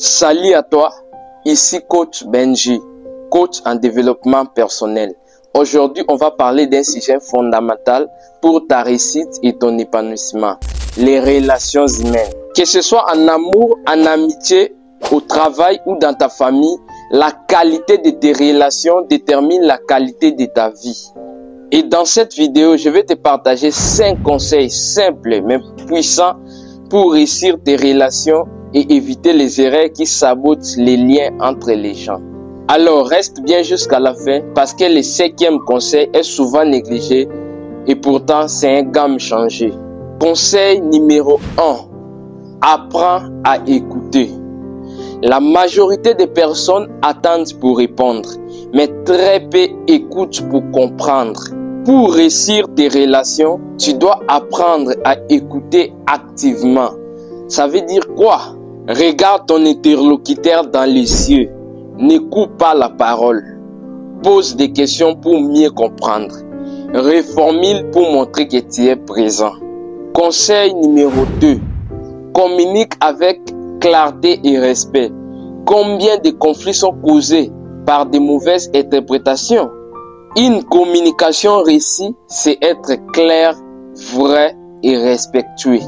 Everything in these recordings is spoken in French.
Salut à toi, ici coach Benji, coach en développement personnel. Aujourd'hui, on va parler d'un sujet fondamental pour ta réussite et ton épanouissement, les relations humaines. Que ce soit en amour, en amitié, au travail ou dans ta famille, la qualité de tes relations détermine la qualité de ta vie. Et dans cette vidéo, je vais te partager 5 conseils simples mais puissants pour réussir tes relations et éviter les erreurs qui sabotent les liens entre les gens. Alors reste bien jusqu'à la fin parce que le 5e conseil est souvent négligé et pourtant c'est un game changé. Conseil numéro 1. Apprends à écouter. La majorité des personnes attendent pour répondre, mais très peu écoutent pour comprendre. Pour réussir tes relations, tu dois apprendre à écouter activement. Ça veut dire quoi? Regarde ton interlocuteur dans les yeux. N'écoute pas la parole. Pose des questions pour mieux comprendre. Reformule pour montrer que tu es présent. Conseil numéro 2. Communique avec clarté et respect. Combien de conflits sont causés par de mauvaises interprétations? Une communication réussie, c'est être clair, vrai et respectueux.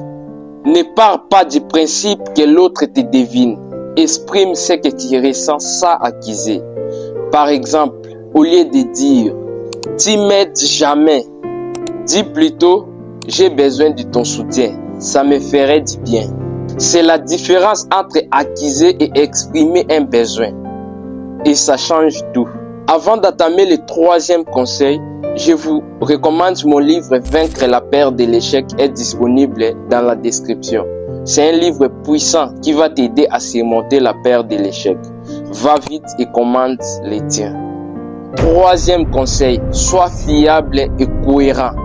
Ne parle pas du principe que l'autre te devine. Exprime ce que tu ressens sans accuser. Par exemple, au lieu de dire « tu m'aides jamais », dis plutôt « j'ai besoin de ton soutien, ça me ferait du bien ». C'est la différence entre accuser et exprimer un besoin. Et ça change tout. Avant d'entamer le 3e conseil, je vous recommande mon livre « Vaincre la peur de l'échec » est disponible dans la description. C'est un livre puissant qui va t'aider à surmonter la peur de l'échec. Va vite et commande les tiens. 3e conseil, sois fiable et cohérent.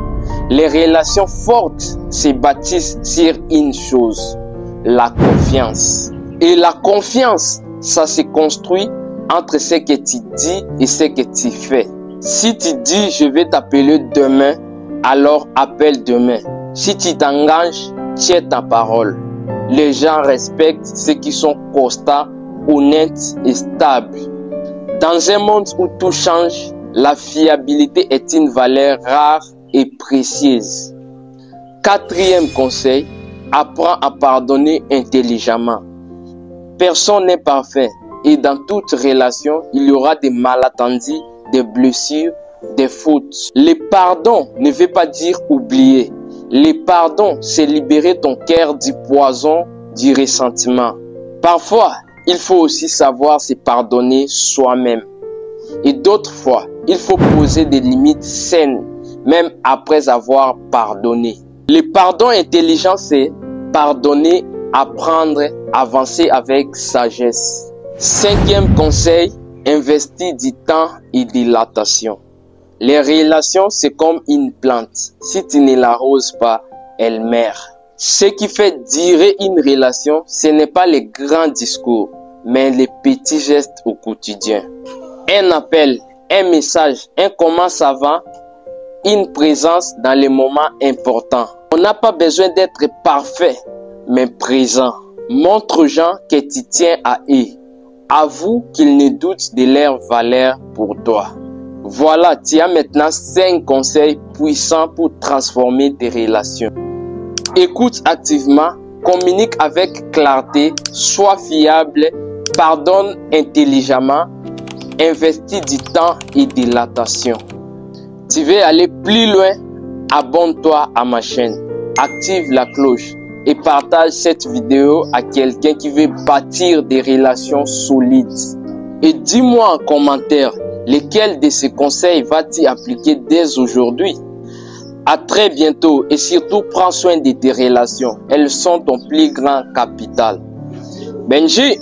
Les relations fortes se bâtissent sur une chose, la confiance. Et la confiance, ça se construit entre ce que tu dis et ce que tu fais. Si tu dis je vais t'appeler demain, alors appelle demain. Si tu t'engages, tiens ta parole. Les gens respectent ceux qui sont constants, honnêtes et stables. Dans un monde où tout change, la fiabilité est une valeur rare et précieuse. 4e conseil, apprends à pardonner intelligemment. Personne n'est parfait et dans toute relation, il y aura des malentendus, des blessures, des fautes. Le pardon ne veut pas dire oublier. Le pardon, c'est libérer ton cœur du poison, du ressentiment. Parfois, il faut aussi savoir se pardonner soi-même. Et d'autres fois, il faut poser des limites saines, même après avoir pardonné. Le pardon intelligent, c'est pardonner, apprendre, avancer avec sagesse. 5e conseil, investis du temps et de l'attention. Les relations, c'est comme une plante. Si tu ne l'arroses pas, elle meurt. Ce qui fait durer une relation, ce n'est pas les grands discours, mais les petits gestes au quotidien. Un appel, un message, un comment ça va, une présence dans les moments importants. On n'a pas besoin d'être parfait, mais présent. Montre aux gens que tu tiens à eux. Avoue qu'ils ne doutent de leur valeur pour toi. Voilà, tu as maintenant 5 conseils puissants pour transformer tes relations. Écoute activement, communique avec clarté, sois fiable, pardonne intelligemment, investis du temps et de l'attention. Tu veux aller plus loin? Abonne-toi à ma chaîne, active la cloche et partage cette vidéo à quelqu'un qui veut bâtir des relations solides. Et dis-moi en commentaire, lesquels de ces conseils vas-tu appliquer dès aujourd'hui? À très bientôt et surtout prends soin de tes relations. Elles sont ton plus grand capital. Benji!